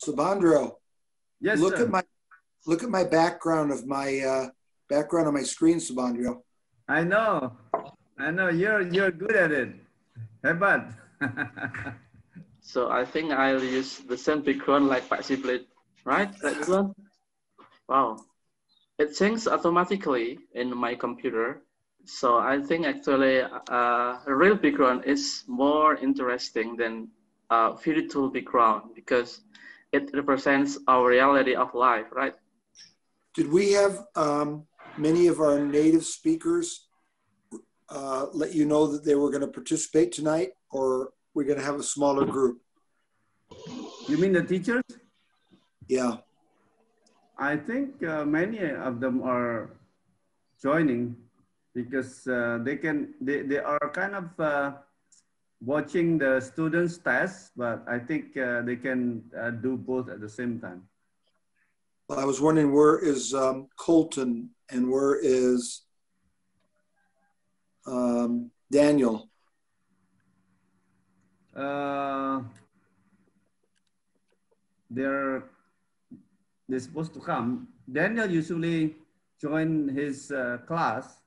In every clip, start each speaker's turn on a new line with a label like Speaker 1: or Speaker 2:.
Speaker 1: Subandro,
Speaker 2: Yes,
Speaker 1: look
Speaker 2: sir.
Speaker 1: at my background of my background on my screen, Subandro.
Speaker 2: I know. You're good at it. Hebat.
Speaker 3: So I think I'll use the same background like Pak Siplit, right? Right, this one? Wow. It syncs automatically in my computer. So I think actually a real background is more interesting than a virtual background because it represents our reality of life, right?
Speaker 1: Did we have many of our native speakers let you know that they were going to participate tonight, or we're going to have a smaller group?
Speaker 2: You mean the teachers?
Speaker 1: Yeah.
Speaker 2: I think many of them are joining because they are kind of watching the students' tests, but I think they can do both at the same time.
Speaker 1: Well, I was wondering, where is Colton and where is Daniel?
Speaker 2: They're supposed to come. Daniel usually join his class.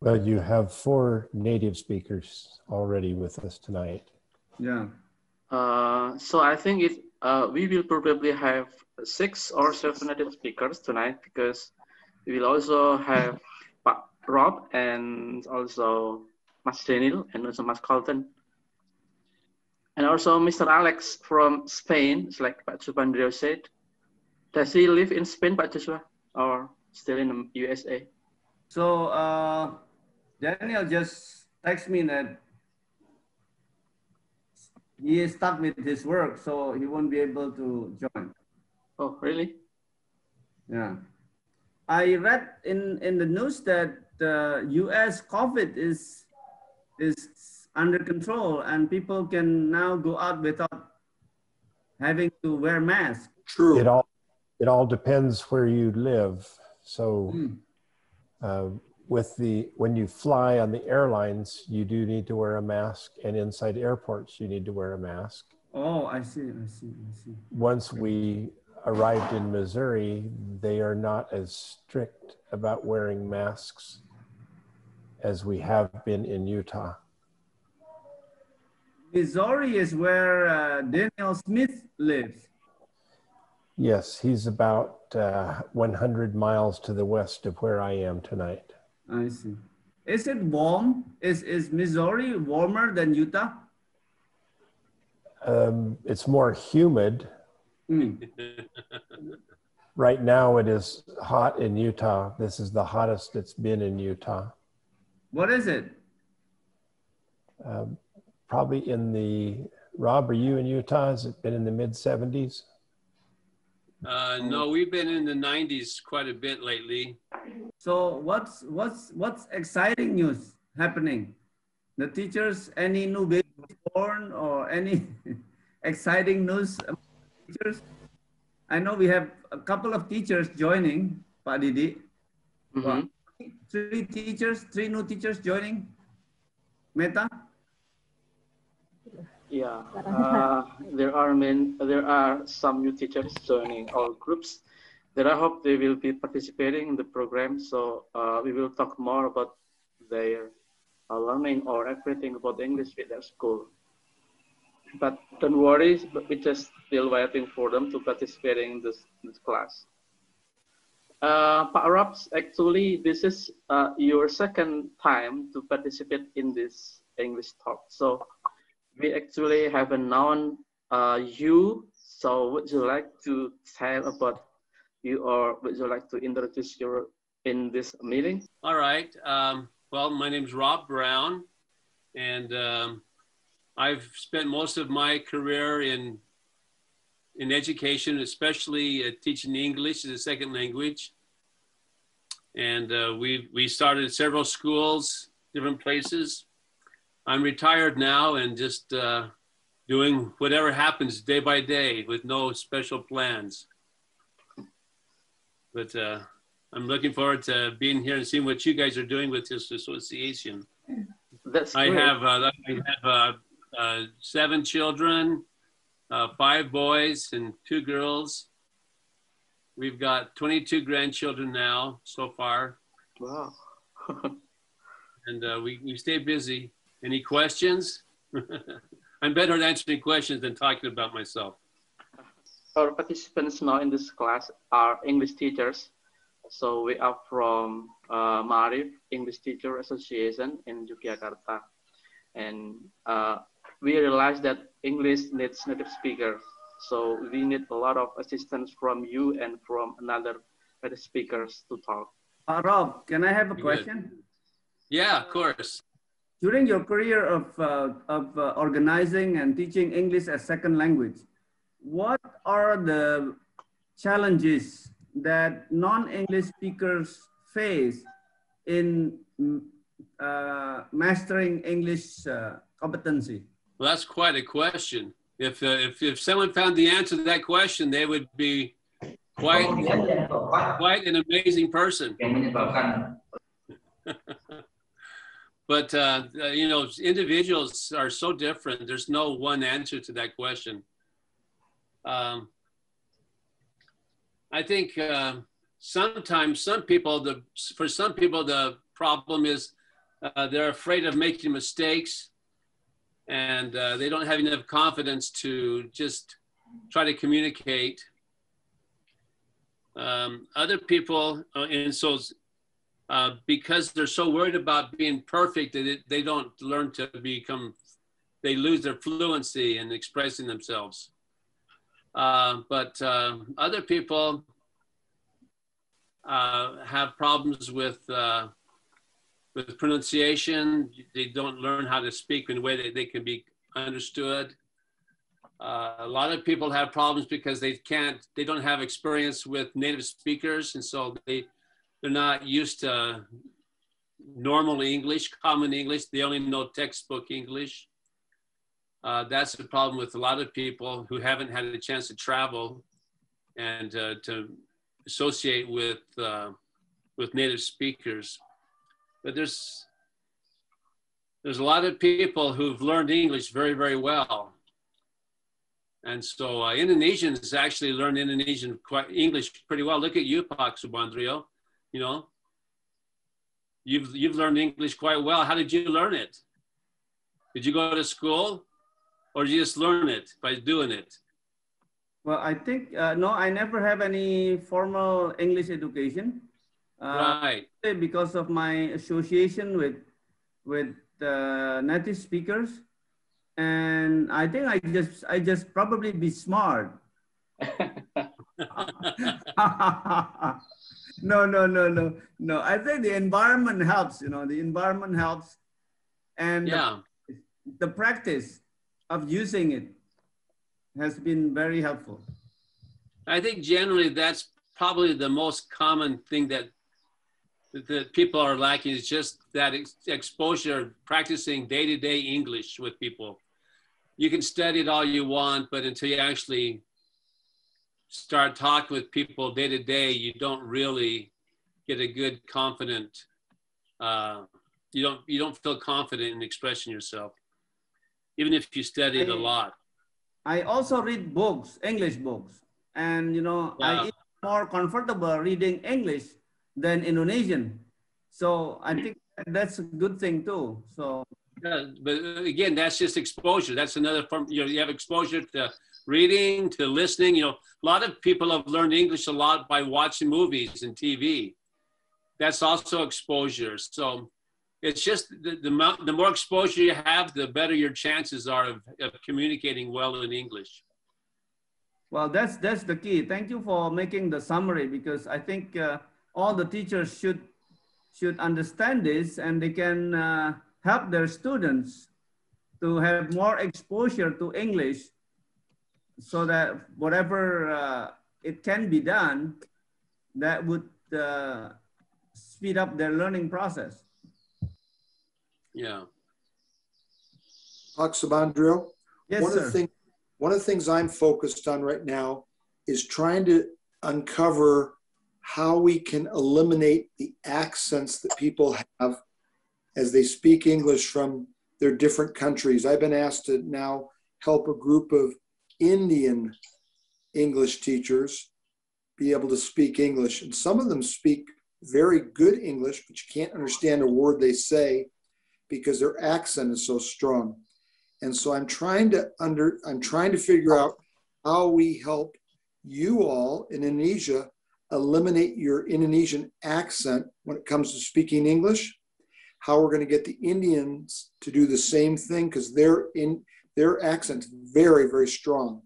Speaker 4: Well, you have 4 native speakers already with us tonight.
Speaker 2: Yeah.
Speaker 3: So I think we will probably have 6 or 7 native speakers tonight because we will also have Pak Rob and also Mas Daniel and also Mas Colton. And also Mr. Alex from Spain, it's like Pak Subandrio said. Does he live in Spain, Pak Joshua, or still in the USA?
Speaker 2: So Daniel just texted me that he is stuck with his work, so he won't be able to join.
Speaker 3: Oh, really?
Speaker 2: Yeah. I read in the news that the US COVID is under control and people can now go out without having to wear masks.
Speaker 1: True.
Speaker 4: It all depends where you live. So when you fly on the airlines, you do need to wear a mask, and inside airports, you need to wear a mask.
Speaker 2: Oh, I see.
Speaker 4: Once we arrived in Missouri, they are not as strict about wearing masks as we have been in Utah.
Speaker 2: Missouri is where Daniel Smith lives.
Speaker 4: Yes, he's about 100 miles to the west of where I am tonight.
Speaker 2: I see. Is it warm? Is Missouri warmer than Utah?
Speaker 4: It's more humid. Right now it is hot in Utah. This is the hottest it's been in Utah.
Speaker 2: What is it?
Speaker 4: Probably Rob, are you in Utah? Has it been in the mid-70s?
Speaker 5: No, we've been in the 90s quite a bit lately.
Speaker 2: So what's exciting news happening? The teachers, any new baby born or any exciting news about teachers? I know we have a couple of teachers joining, Pak Didi.
Speaker 3: Mm-hmm.
Speaker 2: 3 new teachers joining Meta.
Speaker 3: Yeah, there are some new teachers joining our groups that I hope they will be participating in the program. So we will talk more about their learning or everything about English with their school. But don't worry, we're just still waiting for them to participate in this class. Pak Robs, actually, this is your second time to participate in this English talk. So we actually haven't known you. So would you like to tell about you, or would you like to introduce your in this meeting?
Speaker 5: All right. Well, my name's Rob Brown, and I've spent most of my career in education, especially teaching English as a second language. And we started several schools, different places. I'm retired now and just doing whatever happens day by day with no special plans. But I'm looking forward to being here and seeing what you guys are doing with this association.
Speaker 3: That's
Speaker 5: I
Speaker 3: great.
Speaker 5: have 7 children, 5 boys and 2 girls. We've got 22 grandchildren now so far.
Speaker 3: Wow.
Speaker 5: And we stay busy. Any questions? I'm better at answering questions than talking about myself.
Speaker 3: Our participants now in this class are English teachers. So we are from Ma'arif English Teacher Association in Yogyakarta. And we realized that English needs native speakers. So we need a lot of assistance from you and from another native speakers to talk.
Speaker 2: Rob, can I have a question?
Speaker 5: Yeah, of course.
Speaker 2: During your career of organizing and teaching English as second language, what are the challenges that non-English speakers face in mastering English competency?
Speaker 5: Well, that's quite a question. If someone found the answer to that question, they would be quite an amazing person. But you know, individuals are so different. There's no one answer to that question. I think sometimes for some people the problem is they're afraid of making mistakes, and they don't have enough confidence to just try to communicate. Other people, and so because they're so worried about being perfect, they don't learn to they lose their fluency in expressing themselves. But other people have problems with pronunciation. They don't learn how to speak in a way that they can be understood. A lot of people have problems because they don't have experience with native speakers, and so they're not used to normal English, common English. They only know textbook English. That's the problem with a lot of people who haven't had a chance to travel and to associate with native speakers. But there's a lot of people who've learned English very, very well. And so Indonesians actually learn English pretty well. Look at you, Pak Subandrio. You know, you've learned English quite well. How did you learn it? Did you go to school, or did you just learn it by doing it?
Speaker 2: Well, I think no, I never have any formal English education.
Speaker 5: Right.
Speaker 2: Because of my association with native speakers, and I think I just probably be smart. No. I think the environment helps. You know, the environment helps, and
Speaker 5: yeah,
Speaker 2: the practice of using it has been very helpful.
Speaker 5: I think generally that's probably the most common thing that people are lacking, is just that exposure, practicing day-to-day English with people. You can study it all you want, but until you actually start talking with people day to day, you don't really get a good confident, you don't feel confident in expressing yourself, even if you study it a lot.
Speaker 2: I also read books, English books, and you know, yeah. I'm more comfortable reading English than Indonesian. So I think that's a good thing too. So
Speaker 5: yeah, but again, that's just exposure. That's another form. You know, you have exposure to reading, to listening. You know, a lot of people have learned English a lot by watching movies and TV. That's also exposure. So it's just the more exposure you have, the better your chances are of communicating well in English.
Speaker 2: Well, that's the key. Thank you for making the summary, because I think all the teachers should understand this, and they can help their students to have more exposure to English, so that whatever it can be done, that would speed up their learning process.
Speaker 5: Yeah.
Speaker 1: Pak Subandrio?
Speaker 2: Yes, sir.
Speaker 1: One of the things I'm focused on right now is trying to uncover how we can eliminate the accents that people have as they speak English from their different countries. I've been asked to now help a group of Indian English teachers be able to speak English. And some of them speak very good English, but you can't understand a word they say because their accent is so strong. And so I'm trying to figure out how we help you all in Indonesia eliminate your Indonesian accent when it comes to speaking English, how we're going to get the Indians to do the same thing because their accent's very, very strong.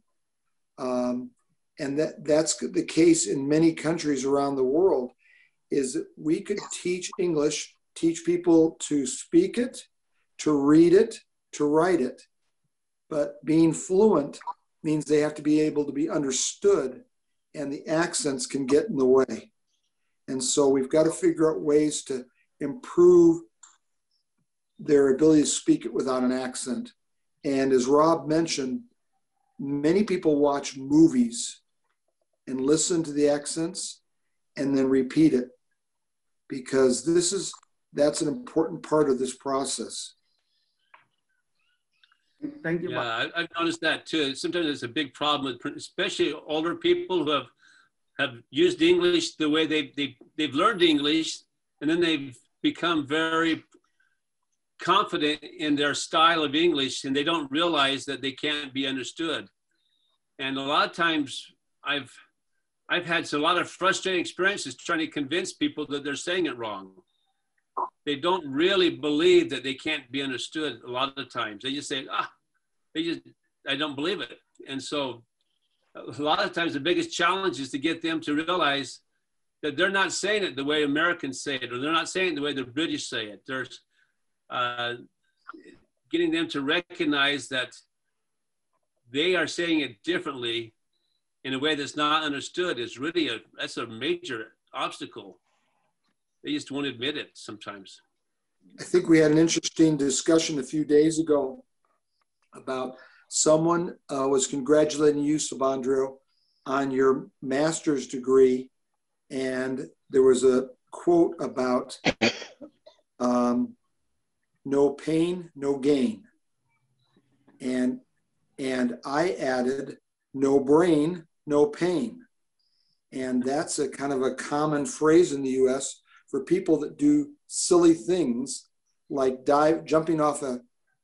Speaker 1: And that's the case in many countries around the world, is that we could teach English, teach people to speak it, to read it, to write it. But being fluent means they have to be able to be understood, and the accents can get in the way. And so we've got to figure out ways to improve their ability to speak it without an accent. And as Rob mentioned, many people watch movies and listen to the accents and then repeat it, because that's an important part of this process.
Speaker 2: Thank you.
Speaker 5: Yeah, I've noticed that too. Sometimes it's a big problem, with, especially older people who have used English the way they've learned English, and then they've become very confident in their style of English, and they don't realize that they can't be understood. And a lot of times I've had a lot of frustrating experiences trying to convince people that they're saying it wrong. They don't really believe that they can't be understood a lot of the times. They just say, I don't believe it. And so a lot of times the biggest challenge is to get them to realize that they're not saying it the way Americans say it, or they're not saying it the way the British say it. There's getting them to recognize that they are saying it differently in a way that's not understood is really that's a major obstacle. They just won't admit it sometimes.
Speaker 1: I think we had an interesting discussion a few days ago about someone was congratulating you, Subandrio, on your master's degree. And there was a quote about no pain, no gain. And I added no brain, no pain. And that's a kind of a common phrase in the US for people that do silly things like jumping off a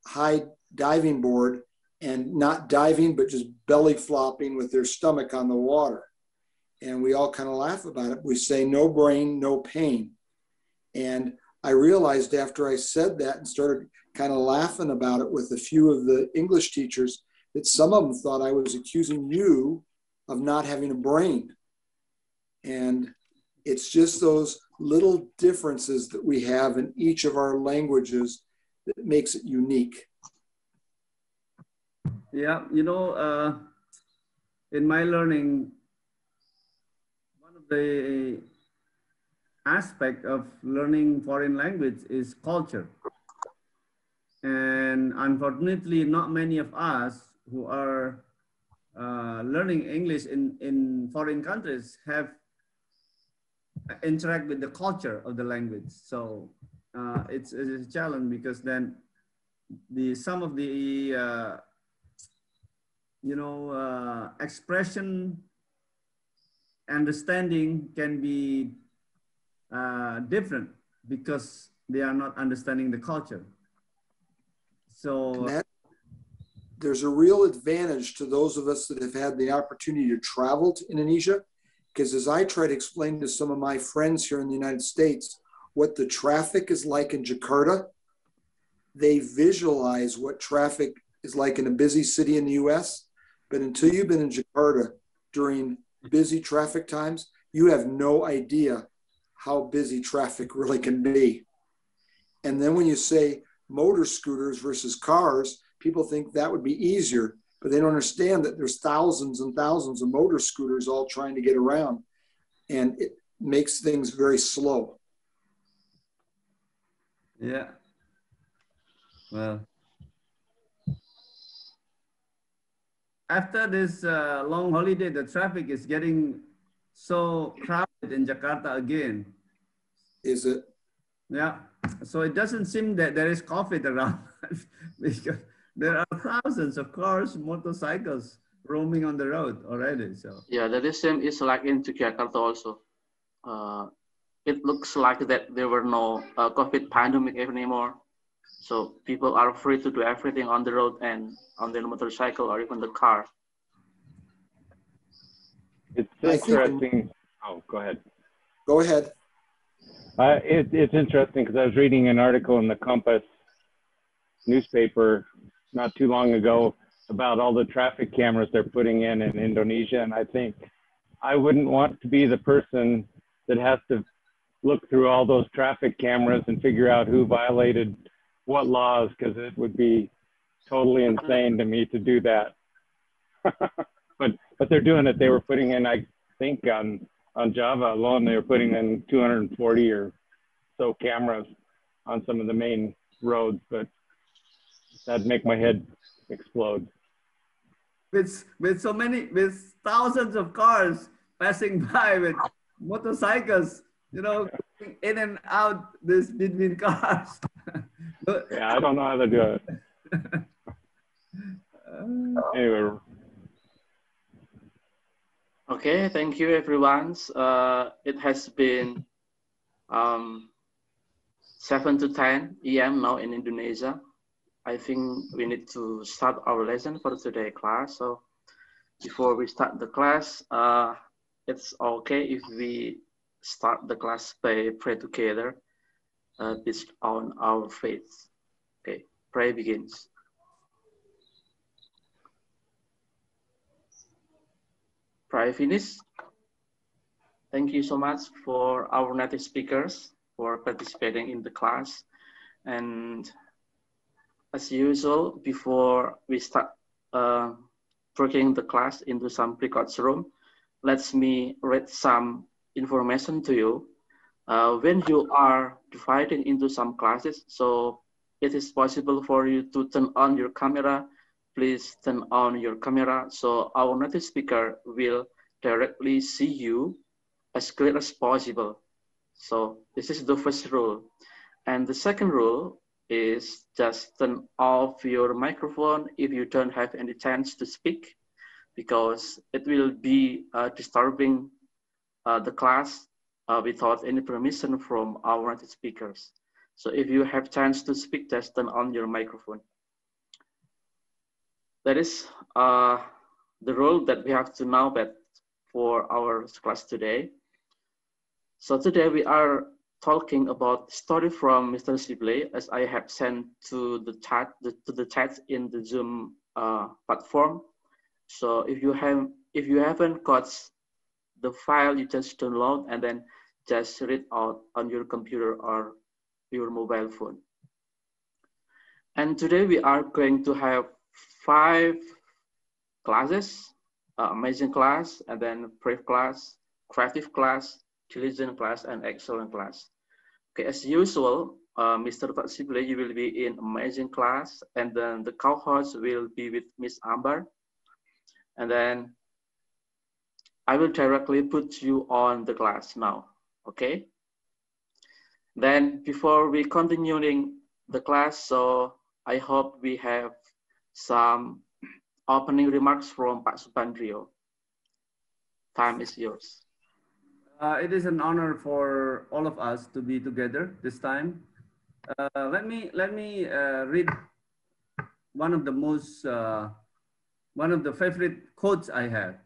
Speaker 1: high diving board and not diving, but just belly flopping with their stomach on the water. And we all kind of laugh about it. We say no brain, no pain. And I realized after I said that and started kind of laughing about it with a few of the English teachers that some of them thought I was accusing you of not having a brain. And it's just those little differences that we have in each of our languages that makes it unique.
Speaker 2: Yeah, you know, in my learning, one of the aspect of learning foreign language is culture. And unfortunately, not many of us who are learning English in foreign countries have interact with the culture of the language. So it's a challenge, because then some of the expression, understanding can be different because they are not understanding the culture. So
Speaker 1: there's a real advantage to those of us that have had the opportunity to travel to Indonesia, because as I try to explain to some of my friends here in the United States what the traffic is like in Jakarta, they visualize what traffic is like in a busy city in the US. But until you've been in Jakarta during busy traffic times, you have no idea how busy traffic really can be. And then when you say motor scooters versus cars, people think that would be easier, but they don't understand that there's thousands and thousands of motor scooters all trying to get around, and it makes things very slow.
Speaker 2: Yeah. Well, after this long holiday, the traffic is getting so crowded in Jakarta again.
Speaker 1: Is it?
Speaker 2: Yeah. So it doesn't seem that there is COVID around because there are thousands of cars, motorcycles roaming on the road already. So
Speaker 3: Yeah, the same is like in Jakarta also. It looks like that there were no COVID pandemic anymore. So people are free to do everything on the road and on their motorcycle or even the car.
Speaker 6: It's
Speaker 1: I think,
Speaker 6: interesting. Oh, go ahead.
Speaker 1: go ahead.
Speaker 6: It's interesting because I was reading an article in the Compass newspaper not too long ago about all the traffic cameras they're putting in Indonesia. And I think I wouldn't want to be the person that has to look through all those traffic cameras and figure out who violated what laws, because it would be totally insane to me to do that. but they're doing it. They were putting in, I think on Java alone, they were putting in 240 or so cameras on some of the main roads, but that'd make my head explode.
Speaker 2: with so many, with thousands of cars passing by with motorcycles, you know, in and out this between cars.
Speaker 6: Yeah, I don't know how to do it. Anyway.
Speaker 3: Okay, thank you everyone. It has been 7 to 10 a.m. now in Indonesia. I think we need to start our lesson for today class. So before we start the class, it's okay if we start the class by pray together based on our faith. Okay, pray begins. Pray finish. Thank you so much for our native speakers for participating in the class. And as usual, before we start breaking the class into some pre-course room, let me read some information to you. When you are dividing into some classes, so it is possible for you to turn on your camera. Please turn on your camera so our native speaker will directly see you as clear as possible. So this is the first rule. And the second rule is just turn off your microphone if you don't have any chance to speak, because it will be disturbing the class without any permission from our native speakers. So if you have chance to speak, just turn on your microphone. That is the rule that we have to know about for our class today. So today we are talking about story from Mr. Sibley, as I have sent to the chat in the Zoom platform. So if you haven't got the file, you just download and then just read out on your computer or your mobile phone. And today we are going to have 5 classes: amazing class, and then brave class, creative class, diligent class, and excellent class. Okay, as usual, Mr. Sibley, you will be in amazing class, and then the co-host will be with Miss Amber. And then I will directly put you on the class now, okay? Then before we continuing the class, so I hope we have some opening remarks from Pak Supandrio. Time is yours.
Speaker 2: It is an honor for all of us to be together this time. Let me read one of the most one of the favorite quotes I have.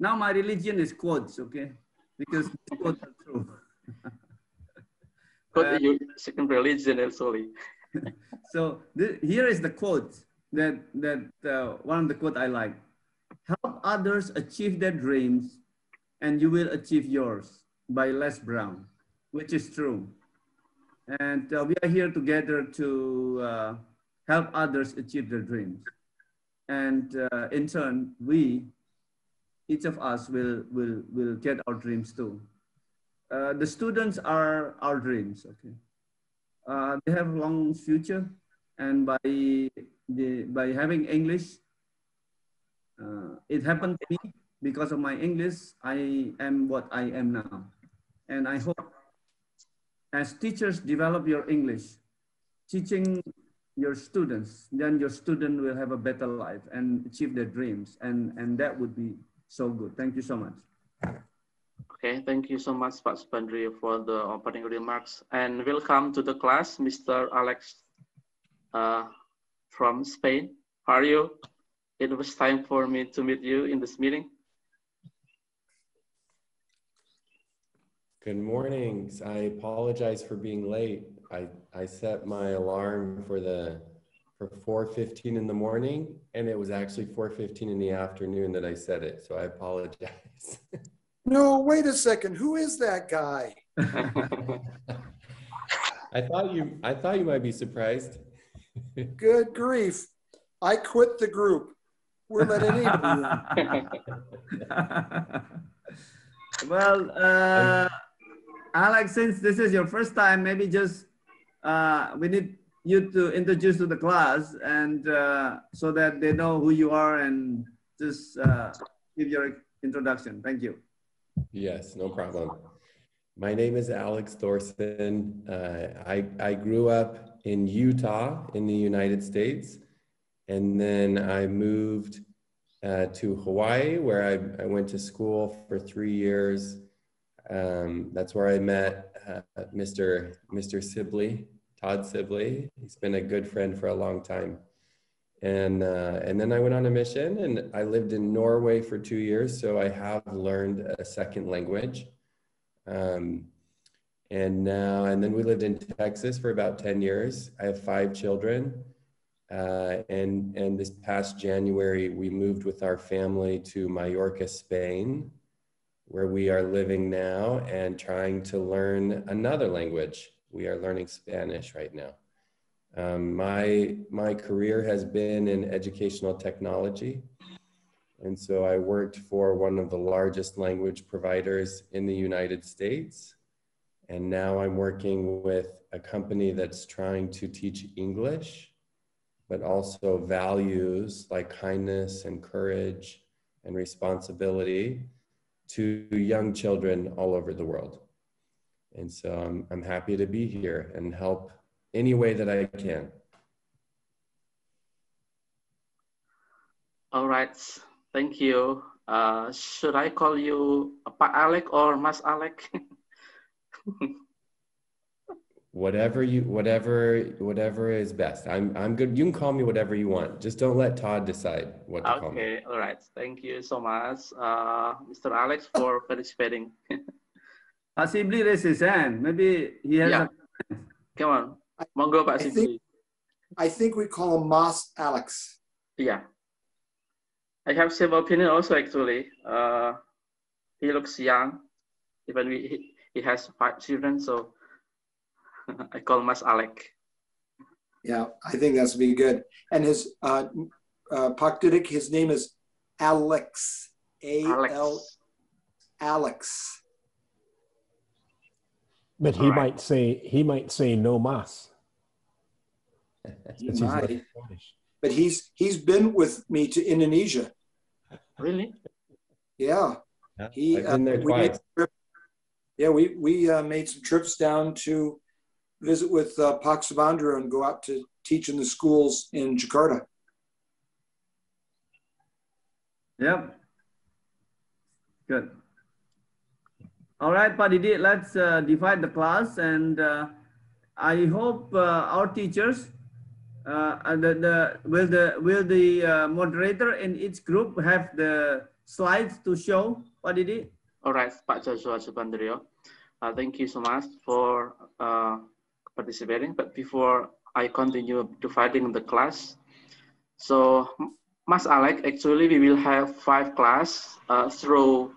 Speaker 2: Now my religion is quotes, okay, because these quotes are true.
Speaker 3: Your second religion, actually.
Speaker 2: So here is the quote that one of the quote I like: "Help others achieve their dreams, and you will achieve yours," by Les Brown, which is true. And we are here together to help others achieve their dreams. And in turn, each of us will get our dreams too. The students are our dreams, okay? They have a long future, and by having English, it happened to me. Because of my English, I am what I am now. And I hope as teachers develop your English, teaching your students, then your student will have a better life and achieve their dreams. And that would be so good. Thank you so much.
Speaker 3: Okay, thank you so much, Pak Subandrio, for the opening remarks. And welcome to the class, Mr. Alex from Spain. How are you? It was time for me to meet you in this meeting.
Speaker 7: Good morning. I apologize for being late. I set my alarm for 4:15 in the morning, and it was actually 4:15 in the afternoon that I set it. So I apologize.
Speaker 1: No, wait a second. Who is that guy?
Speaker 7: I thought you might be surprised.
Speaker 1: Good grief. I quit the group. We're letting anybody in.
Speaker 2: Well, Alex, since this is your first time, maybe just we need you to introduce to the class, and so that they know who you are, and just give your introduction. Thank you.
Speaker 7: Yes, no problem. My name is Alex Thorson. I grew up in Utah in the United States, and then I moved to Hawaii, where I went to school for 3 years. That's where I met Mr. Sibley, Todd Sibley. He's been a good friend for a long time. And then I went on a mission, and I lived in Norway for 2 years, so I have learned a second language. And then we lived in Texas for about 10 years. I have 5 children. And this past January, we moved with our family to Mallorca, Spain, where we are living now and trying to learn another language. We are learning Spanish right now. My career has been in educational technology. And so I worked for one of the largest language providers in the United States. And now I'm working with a company that's trying to teach English, but also values like kindness and courage and responsibility to young children all over the world. And so I'm happy to be here and help any way that I can.
Speaker 3: All right, thank you. Should I call you Pak Alec or Mas Alec?
Speaker 7: Whatever is best. I'm good. You can call me whatever you want. Just don't let Todd decide what to call me.
Speaker 3: Okay, all right. Thank you so much, Mr. Alex, for participating.
Speaker 2: Pak Sibli raised his hand. Maybe he has a...
Speaker 3: Come on. Monggo, Pak Sibli.
Speaker 1: I think we call him Mas Alex.
Speaker 3: Yeah. I have several opinions also, actually. He looks young. Even he has 5 children, so I call Mas Alec.
Speaker 1: Yeah, I think that's be good. And his Pak Didik, his name is Alex. Alex.
Speaker 4: But he might say no mas.
Speaker 1: He might. But he's been with me to Indonesia.
Speaker 3: Really?
Speaker 1: Yeah.
Speaker 7: I've been there twice.
Speaker 1: We made some trips down to visit with Pak Subandrio and go out to teach in the schools in Jakarta.
Speaker 2: Yep. Good. All right, Pak Didik, let's divide the class, and I hope our teachers, will the moderator in each group have the slides to show, Pak Didik?
Speaker 3: All right, Pak Joshua Subandrio. Thank you so much for participating. But before I continue dividing the class, so Mas Alec, actually we will have 5 class through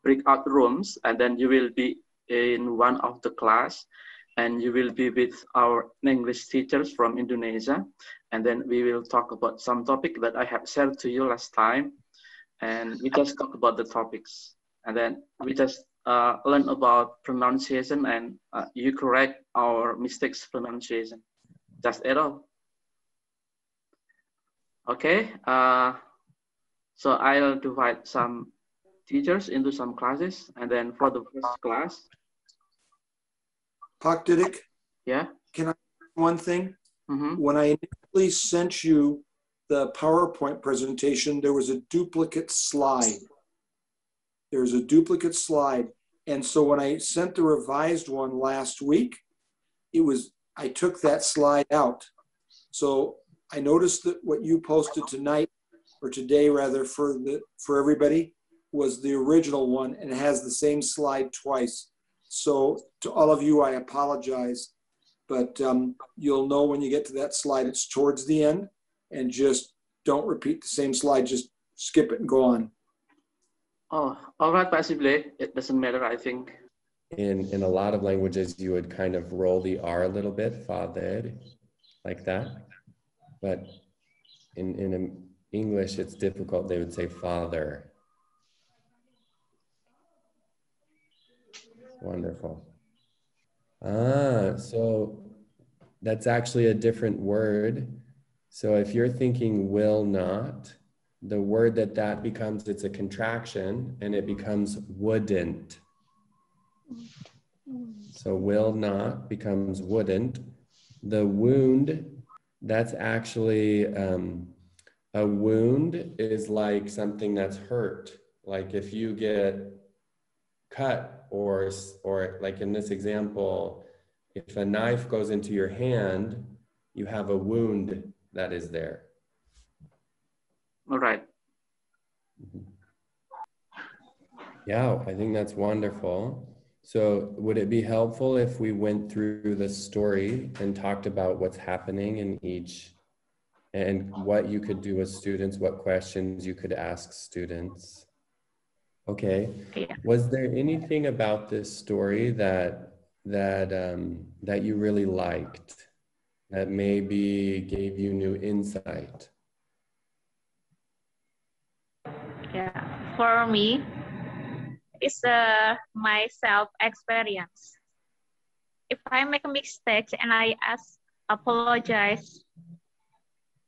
Speaker 3: breakout rooms, and then you will be in one of the class, and you will be with our English teachers from Indonesia, and then we will talk about some topic that I have shared to you last time, and we just talk about the topics, and then we just learn about pronunciation, and you correct our mistakes pronunciation. That's it all. Okay, so I'll divide some teachers into some classes, and then for the first class.
Speaker 1: Pak Didik?
Speaker 3: Yeah?
Speaker 1: Can I say one thing? When I initially sent you the PowerPoint presentation, there was a duplicate slide. There's a duplicate slide. And so when I sent the revised one last week, I took that slide out. So I noticed that what you posted tonight, or today rather, for everybody, was the original one, and it has the same slide twice. So to all of you, I apologize, but you'll know when you get to that slide, it's towards the end, and just don't repeat the same slide, just skip it and go on.
Speaker 3: Oh, all right, Pak Sible. It doesn't matter, I think.
Speaker 7: In a lot of languages, you would kind of roll the R a little bit, father, like that. But in English, it's difficult. They would say father. Wonderful. So that's actually a different word. So if you're thinking will not, the word that becomes, it's a contraction and it becomes wouldn't. So will not becomes wouldn't. The wound, that's actually, a wound is like something that's hurt. Like if you get cut or like in this example, if a knife goes into your hand, you have a wound that is there.
Speaker 3: All right.
Speaker 7: Yeah, I think that's wonderful. So would it be helpful if we went through the story and talked about what's happening in each and what you could do with students, what questions you could ask students? Okay.
Speaker 8: Yeah.
Speaker 7: Was there anything about this story that you really liked, that maybe gave you new insight?
Speaker 8: Yeah, for me, it's my self-experience. If I make a mistake and I apologize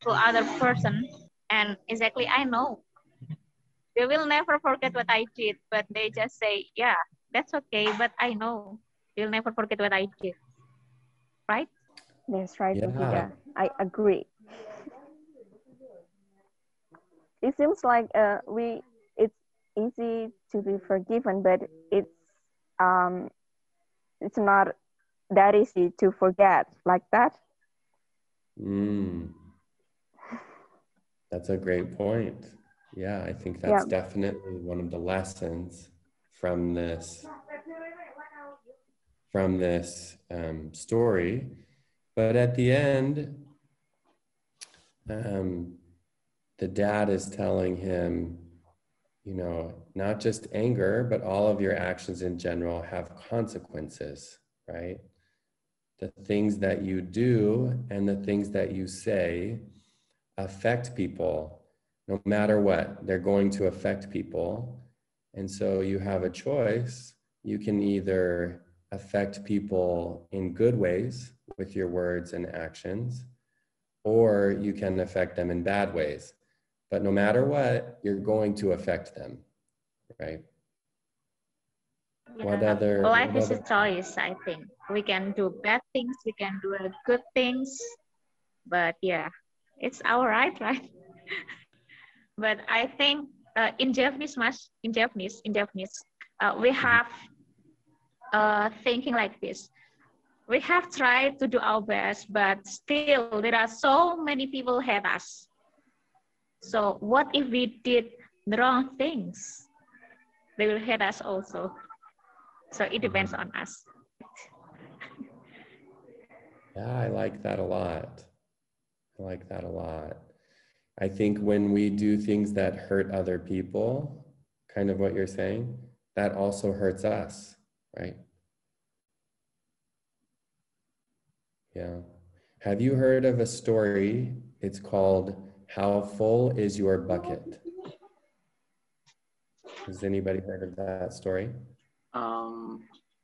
Speaker 8: to other person, and exactly I know they will never forget what I did, but they just say, yeah, that's okay, but I know they'll never forget what I did, right?
Speaker 9: That's right,
Speaker 7: Yeah.
Speaker 9: Nikita. I agree. It seems like it's easy to be forgiven, but it's not that easy to forget like that.
Speaker 7: That's a great point. Yeah, I think that's definitely one of the lessons from this story. But at the end, the dad is telling him, you know, not just anger, but all of your actions in general have consequences, right? The things that you do and the things that you say affect people. No matter what, they're going to affect people. And so you have a choice. You can either affect people in good ways with your words and actions, or you can affect them in bad ways. But no matter what, you're going to affect them, right?
Speaker 8: Yeah. Life is a choice, I think. We can do bad things, we can do good things, but yeah, it's our right? But I think in Japanese, we have thinking like this. We have tried to do our best, but still there are so many people hate us. So what if we did the wrong things? They will hate us also. So it depends on us.
Speaker 7: Yeah, I like that a lot. I like that a lot. I think when we do things that hurt other people, kind of what you're saying, that also hurts us, right? Yeah. Have you heard of a story? It's called How Full Is Your Bucket? Has anybody heard of that story?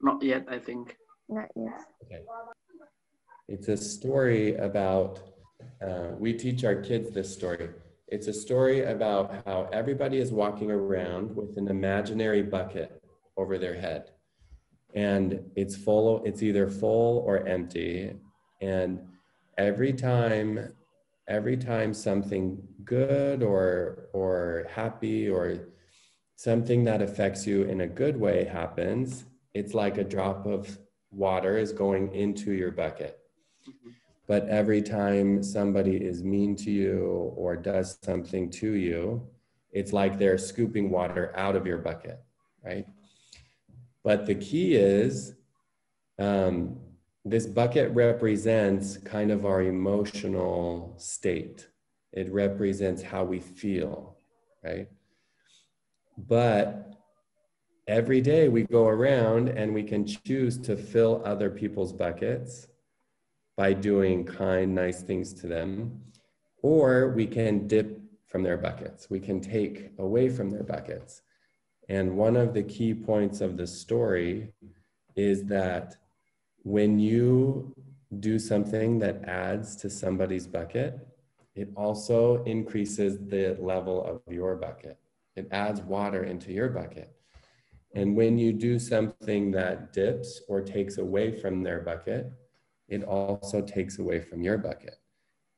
Speaker 3: Not yet, I think.
Speaker 9: Not yet.
Speaker 7: Okay. It's a story about, we teach our kids this story. It's a story about how everybody is walking around with an imaginary bucket over their head. And it's either full or empty. And every time something good or happy or something that affects you in a good way happens, it's like a drop of water is going into your bucket. But every time somebody is mean to you or does something to you, it's like they're scooping water out of your bucket, right? But the key is, this bucket represents kind of our emotional state. It represents how we feel, right? But every day we go around and we can choose to fill other people's buckets by doing kind, nice things to them, or we can dip from their buckets. We can take away from their buckets. And one of the key points of the story is that when you do something that adds to somebody's bucket, it also increases the level of your bucket. It adds water into your bucket. And when you do something that dips or takes away from their bucket, it also takes away from your bucket.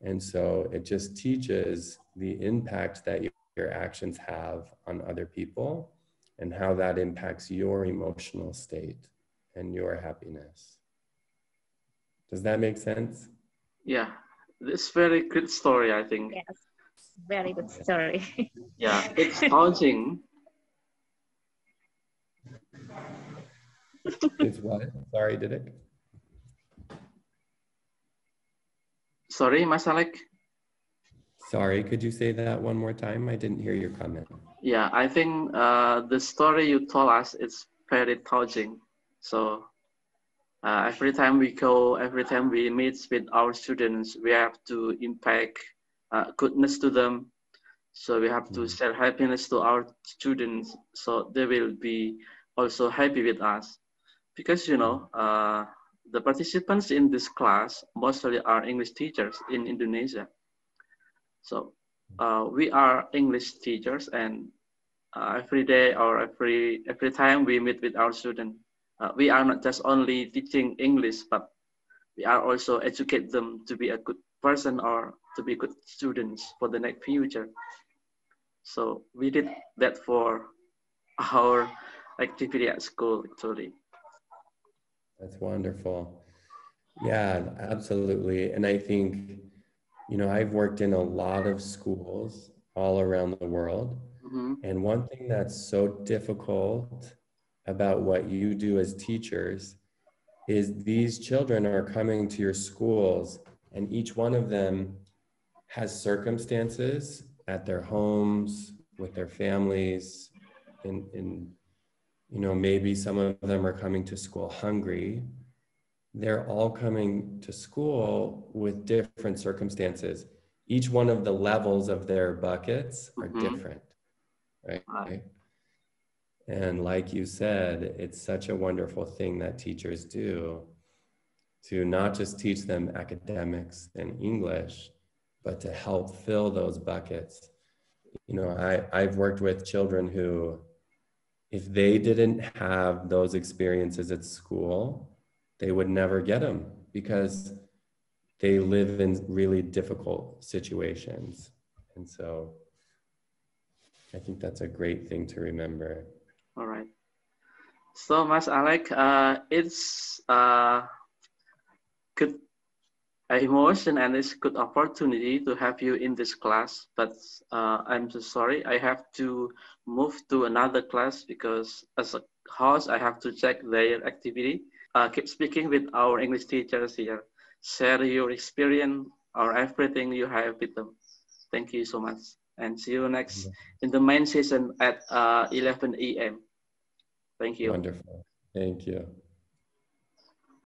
Speaker 7: And so it just teaches the impact that your actions have on other people and how that impacts your emotional state and your happiness. Does that make sense?
Speaker 3: Yeah, it's very good story, I think.
Speaker 8: Yes, very good story.
Speaker 3: Yeah, it's touching.
Speaker 7: It's what? Sorry, Didik?
Speaker 3: Sorry, Mas Alec.
Speaker 7: Sorry, could you say that one more time? I didn't hear your comment.
Speaker 3: Yeah, I think the story you told us is very touching. So every time we go, every time we meet with our students, we have to impact goodness to them. So we have to share happiness to our students, so they will be also happy with us. Because, you know, the participants in this class mostly are English teachers in Indonesia. So we are English teachers, and every day or every time we meet with our students, we are not just only teaching English, but we are also educate them to be a good person or to be good students for the next future. So we did that for our activity at school, actually.
Speaker 7: That's wonderful. Yeah, absolutely. And I think, you know, I've worked in a lot of schools all around the world. And one thing that's so difficult about what you do as teachers is these children are coming to your schools, and each one of them has circumstances at their homes, with their families, in you know, maybe some of them are coming to school hungry. They're all coming to school with different circumstances. Each one of the levels of their buckets are different, right? And like you said, it's such a wonderful thing that teachers do to not just teach them academics and English, but to help fill those buckets. You know, I've worked with children who, if they didn't have those experiences at school, they would never get them because they live in really difficult situations. And so I think that's a great thing to remember.
Speaker 3: All right. So, Mas Alec, it's good emotion and it's good opportunity to have you in this class, but I'm so sorry, I have to move to another class because as a host, I have to check their activity. Keep speaking with our English teachers here. Share your experience or everything you have with them. Thank you so much. And see you next in the main session at 11 a.m. Thank you.
Speaker 7: Wonderful. Thank you.